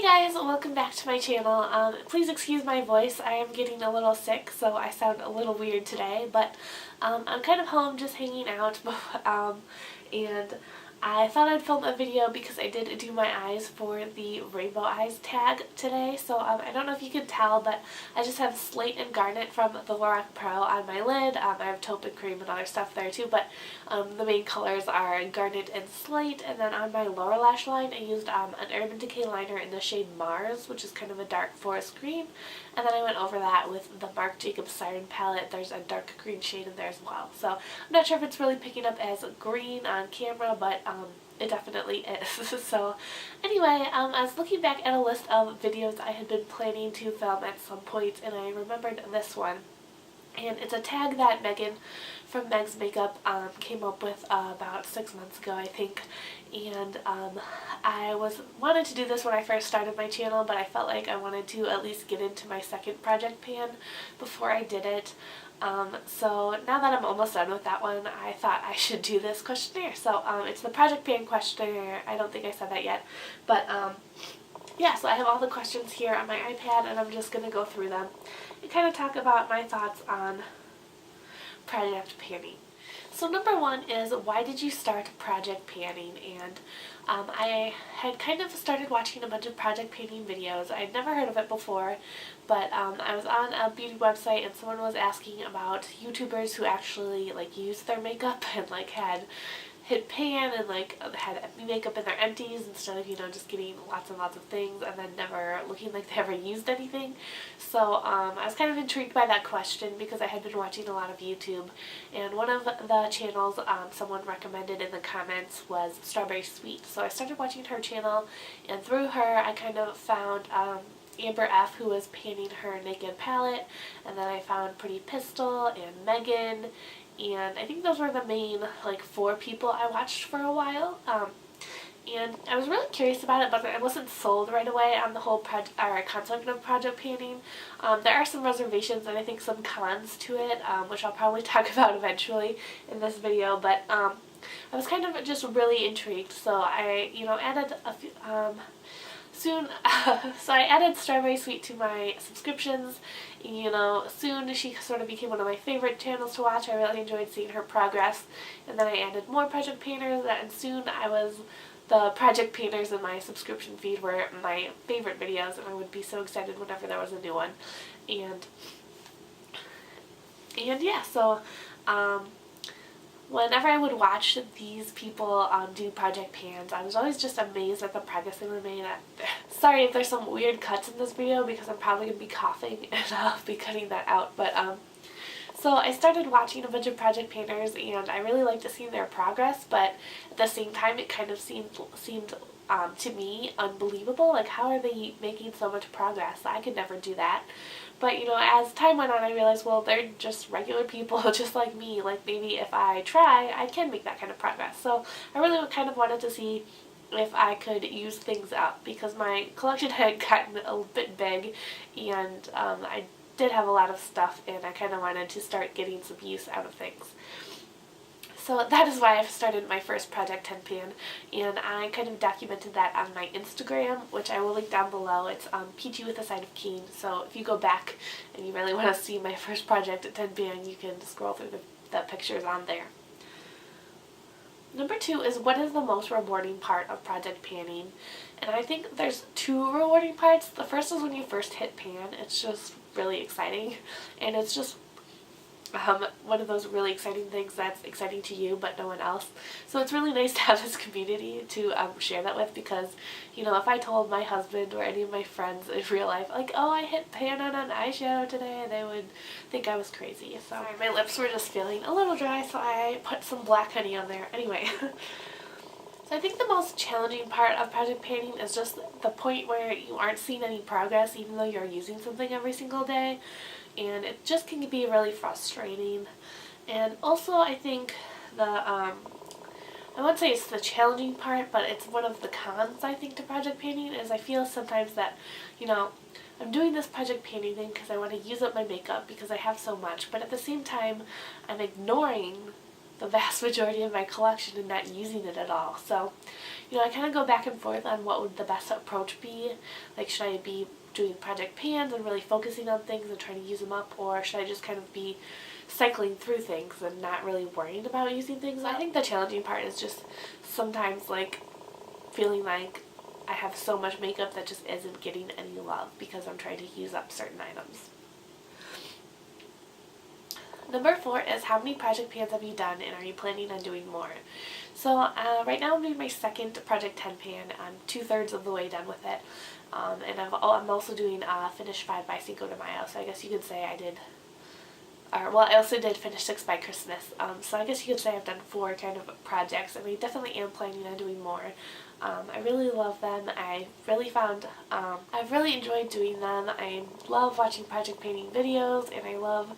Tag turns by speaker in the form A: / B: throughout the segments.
A: guys, welcome back to my channel. Please excuse my voice. I am getting a little sick, so I sound a little weird today, but I'm kind of home just hanging out, and I thought I'd film a video because I did do my eyes for the rainbow eyes tag today. So I don't know if you can tell, but I just have Slate and Garnet from the Lorac Pro on my lid. I have taupe and cream and other stuff there too, but the main colors are Garnet and Slate. And then on my lower lash line I used an Urban Decay liner in the shade Mars, which is kind of a dark forest green. And then I went over that with the Marc Jacobs Siren palette. There's a dark green shade in there as well. So I'm not sure if it's really picking up as green on camera, but it definitely is. So anyway, I was looking back at a list of videos I had been planning to film at some point, and I remembered this one. And it's a tag that Megan from Meg's Makeup came up with about 6 months ago, I think. And I wanted to do this when I first started my channel, but I felt like I wanted to at least get into my second project pan before I did it. So now that I'm almost done with that one, I thought I should do this questionnaire. So it's the Project Pan Questionnaire. I don't think I said that yet, but yeah, so I have all the questions here on my iPad, and I'm just going to go through them and kind of talk about my thoughts on project panning. So number one is, why did you start project panning? And I had kind of started watching a bunch of project panning videos. I'd never heard of it before, but I was on a beauty website and someone was asking about YouTubers who actually used their makeup and had hit pan and had makeup in their empties instead of just getting lots and lots of things and then never looking like they ever used anything. So I was kind of intrigued by that question because I had been watching a lot of YouTube, and one of the channels someone recommended in the comments was Strawberry Sweet. So I started watching her channel, and through her I kind of found Amber F, who was panning her Naked palette, and then I found Pretty Pistol and Megan, and I think those were the main 4 people I watched for a while. And I was really curious about it, but I wasn't sold right away on the whole concept of project panning. There are some reservations and I think some cons to it, which I'll probably talk about eventually in this video, but I was kind of just really intrigued, so I added a few, so I added Strawberry Sweet to my subscriptions. Soon she sort of became one of my favorite channels to watch. I really enjoyed seeing her progress, and then I added more project painters, and soon the project painters in my subscription feed were my favorite videos, and I would be so excited whenever there was a new one. And yeah, so whenever I would watch these people do project pans, I was always just amazed at the progress they were made at. Sorry if there's some weird cuts in this video because I'm probably going to be coughing and I'll be cutting that out. But so I started watching a bunch of project painters, and I really liked to see their progress, but at the same time it kind of seemed to me unbelievable. How are they making so much progress? I could never do that. But as time went on, I realized, well, they're just regular people just like me. Maybe if I try, I can make that kind of progress. So I really kind of wanted to see if I could use things up, because my collection had gotten a bit big, and I did have a lot of stuff, and I kind of wanted to start getting some use out of things. So that is why I've started my first project pan, and I kind of documented that on my Instagram, which I will link down below. It's Peachy with a side of Keen. So if you go back and you really want to see my first project at pan, you can scroll through the pictures on there. Number 2 is, what is the most rewarding part of project panning? And I think there's 2 rewarding parts. The first is when you first hit pan. It's just really exciting, and it's just one of those really exciting things that's exciting to you but no one else. So it's really nice to have this community to share that with, because if I told my husband or any of my friends in real life oh, I hit pan on an eyeshadow today, they would think I was crazy. So sorry, my lips were just feeling a little dry, so I put some black honey on there. Anyway. So I think the most challenging part of project panning is just the point where you aren't seeing any progress even though you're using something every single day, and it just can be really frustrating. And also I think I wouldn't say it's the challenging part, but it's one of the cons I think to project painting, is I feel sometimes that I'm doing this project painting thing because I want to use up my makeup because I have so much, but at the same time I'm ignoring the vast majority of my collection and not using it at all. So, you know, I kind of go back and forth on what would the best approach be. Like, should I be doing project pans and really focusing on things and trying to use them up, or should I just kind of be cycling through things and not really worrying about using things up? I think the challenging part is just sometimes like feeling like I have so much makeup that just isn't getting any love because I'm trying to use up certain items. Number 4 is, how many project pans have you done and are you planning on doing more? So right now I'm doing my second project 10 pan. I'm 2/3 of the way done with it. And I'm also doing Finish 5 by Cinco de Mayo, so I guess you could say I did, well, I also did Finish 6 by Christmas, so I guess you could say I've done 4 kind of projects, and I definitely am planning on doing more. I really love them. I really found, I've really enjoyed doing them. I love watching project painting videos, and I love,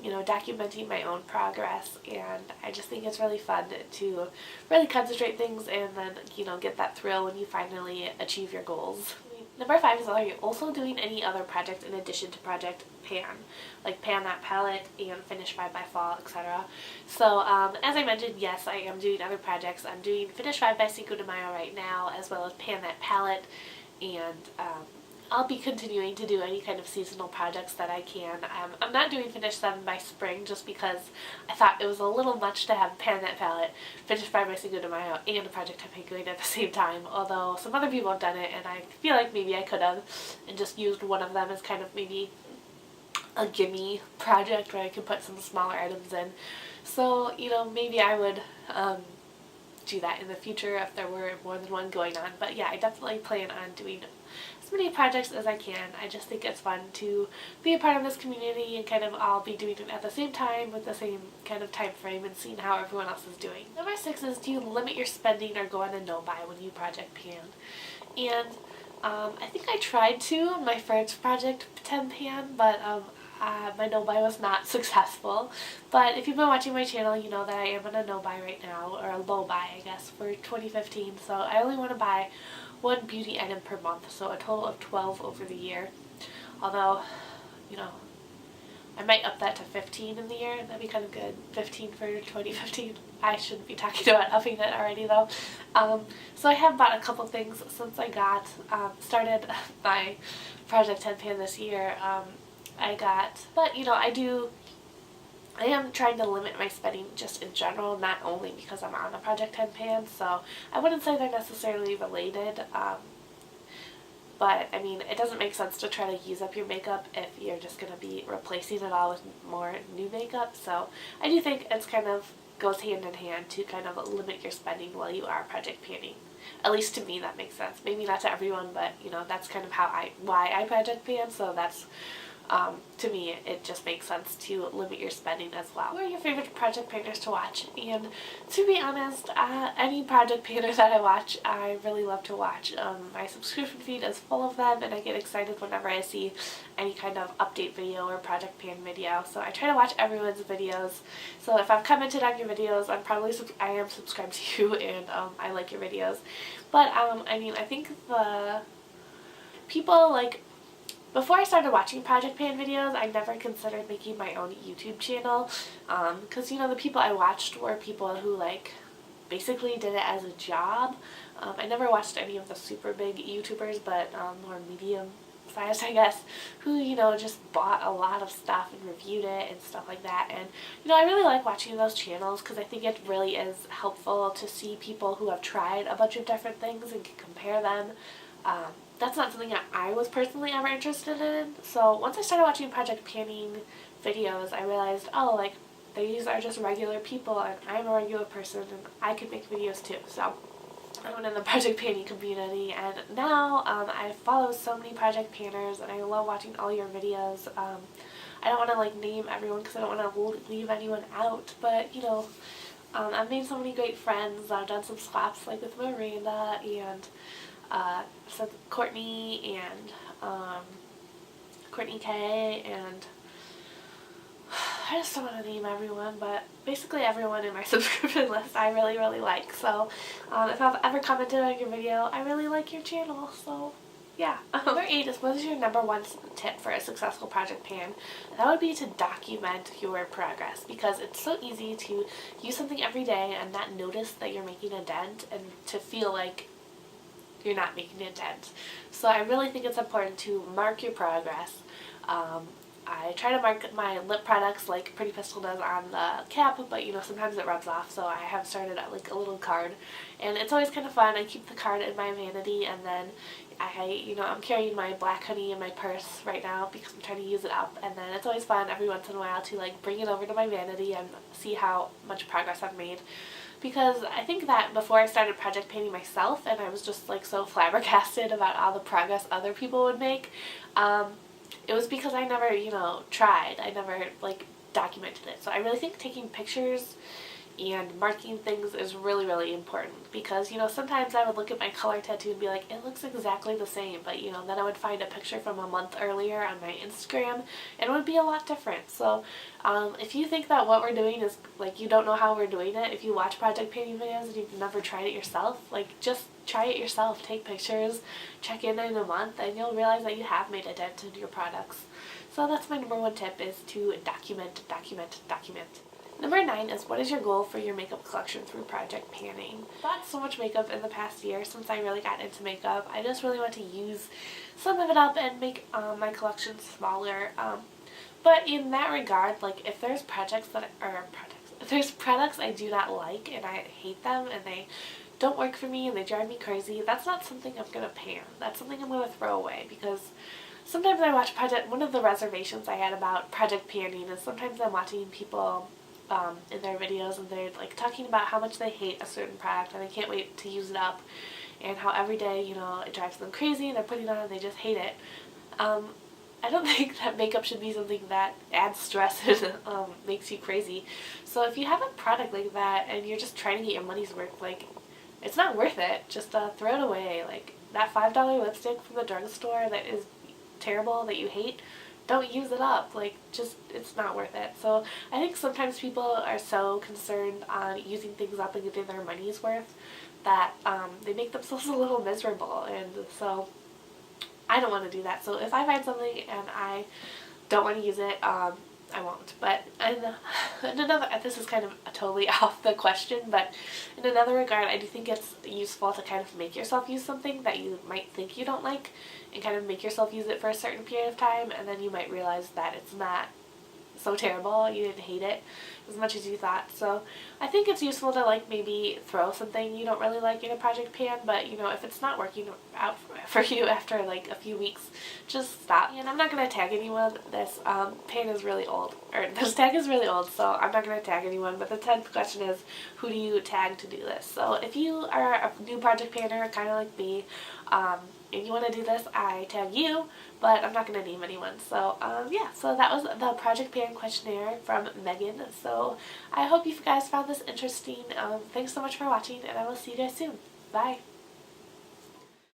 A: you know, documenting my own progress, and I just think it's really fun to really concentrate things and then, you know, get that thrill when you finally achieve your goals. Number 5 is, are you also doing any other projects in addition to Project Pan, like Pan That Palette and Finish 5 by Fall, etc. So as I mentioned, yes, I am doing other projects. I'm doing Finish 5 by Cinco de Mayo right now, as well as Pan That Palette, and I'll be continuing to do any kind of seasonal projects that I can. I'm not doing Finish 7 by Spring just because I thought it was a little much to have Pan That Palette, Finish 5 by Cinco de Mayo, and a Project 10 going at the same time, although some other people have done it, and I feel like maybe I could have and just used one of them as kind of maybe a gimme project where I could put some smaller items in. So, you know, maybe I would do that in the future if there were more than one going on. But yeah, I definitely plan on doing as many projects as I can. I just think it's fun to be a part of this community and kind of all be doing it at the same time with the same kind of time frame and seeing how everyone else is doing. Number 6 is, do you limit your spending or go on a no-buy when you project pan? And I think I tried to on my first project 10 pan, but my no-buy was not successful. But if you've been watching my channel, you know that I am on a no-buy right now, or a low-buy, I guess, for 2015. So I only want to buy 1 beauty item per month, so a total of 12 over the year. Although, you know, I might up that to 15 in the year. That'd be kind of good. 15 for 2015. I shouldn't be talking about upping it already though. So I have bought a couple things since I got started my Project 10 pan this year. But you know, I am trying to limit my spending just in general, not only because I'm on a Project 10 pan, so I wouldn't say they're necessarily related, but I mean, it doesn't make sense to try to use up your makeup if you're just going to be replacing it all with more new makeup, so I do think it's kind of goes hand in hand to kind of limit your spending while you are project panning. At least to me that makes sense. Maybe not to everyone, but you know, that's kind of why I project pan, so that's to me, it just makes sense to limit your spending as well. Who are your favorite project painters to watch? And to be honest, any project painter that I watch, I really love to watch. My subscription feed is full of them, and I get excited whenever I see any kind of update video or project pan video. So I try to watch everyone's videos. So if I've commented on your videos, I am subscribed to you, and I like your videos. But I mean, I think the people like. Before I started watching Project Pan videos, I never considered making my own YouTube channel, because, you know, the people I watched were people who, like, basically did it as a job. I never watched any of the super big YouTubers, but more medium-sized, I guess, who, you know, just bought a lot of stuff and reviewed it and stuff like that. And, you know, I really like watching those channels because I think it really is helpful to see people who have tried a bunch of different things and can compare them. That's not something that I was personally ever interested in. So once I started watching project panning videos, I realized, oh, like, these are just regular people and I'm a regular person and I could make videos too. So I went in the project panning community, and now I follow so many project panners and I love watching all your videos. I don't want to like name everyone because I don't want to leave anyone out, but you know, I've made so many great friends. I've done some swaps like with Miranda and so Courtney and Courtney K, and I just don't want to name everyone, but basically everyone in my subscription list I really like. So if I've ever commented on your video, I really like your channel, so yeah. Number 8 is, what is your number 1 tip for a successful project pan? That would be to document your progress, because it's so easy to use something every day and not notice that you're making a dent and to feel like you're not making a dent. So I really think it's important to mark your progress. I try to mark my lip products like Pretty Pistol does on the cap, but sometimes it rubs off, so I have started like a little card, and it's always kind of fun. I keep the card in my vanity, and then I'm carrying my black honey in my purse right now because I'm trying to use it up, and then it's always fun every once in a while to like bring it over to my vanity and see how much progress I've made. Because I think that before I started project painting myself, and I was just like so flabbergasted about all the progress other people would make, it was because I never, tried. I never like documented it. So I really think taking pictures and marking things is really, really important, because sometimes I would look at my color tattoo and be like, it looks exactly the same, but then I would find a picture from a month earlier on my Instagram and it would be a lot different. So if you think that what we're doing is like, you don't know how we're doing it, if you watch project painting videos and you've never tried it yourself, like just try it yourself. Take pictures, check in a month, and you'll realize that you have made a dent in your products. So that's my number 1 tip, is to document, document, document. Number 9 is, what is your goal for your makeup collection through project panning? I bought so much makeup in the past year since I really got into makeup. I just really want to use some of it up and make my collection smaller. But in that regard, like if there's if there's products I do not like and I hate them and they don't work for me and they drive me crazy, that's not something I'm going to pan. That's something I'm going to throw away, because sometimes I watch one of the reservations I had about project panning is sometimes I'm watching people in their videos and they're like talking about how much they hate a certain product and they can't wait to use it up, and how every day, it drives them crazy and they're putting it on and they just hate it. I don't think that makeup should be something that adds stress and makes you crazy. So if you have a product like that and you're just trying to get your money's worth, like, it's not worth it. Just throw it away. Like that $5 lipstick from the drugstore that is terrible, that you hate, don't use it up. Like, just, it's not worth it. So I think sometimes people are so concerned on using things up and getting their money's worth that they make themselves a little miserable, and so I don't want to do that. So if I find something and I don't want to use it, I won't. But in another, this is kind of totally off the question, but in another regard, I do think it's useful to kind of make yourself use something that you might think you don't like, and kind of make yourself use it for a certain period of time, and then you might realize that it's not so terrible, you didn't hate it as much as you thought. So I think it's useful to like maybe throw something you don't really like in a project pan, but if it's not working out for you after like a few weeks, just stop. And I'm not going to tag anyone. This pan is really old, or this tag is really old, so I'm not going to tag anyone, but the 10th question is, who do you tag to do this? So if you are a new project panner, kind of like me, and you want to do this, I tag you, but I'm not going to name anyone. So yeah, so that was the Project Pan Questionnaire from Megan. So I hope you guys found this interesting. Thanks so much for watching, and I will see you guys soon. Bye!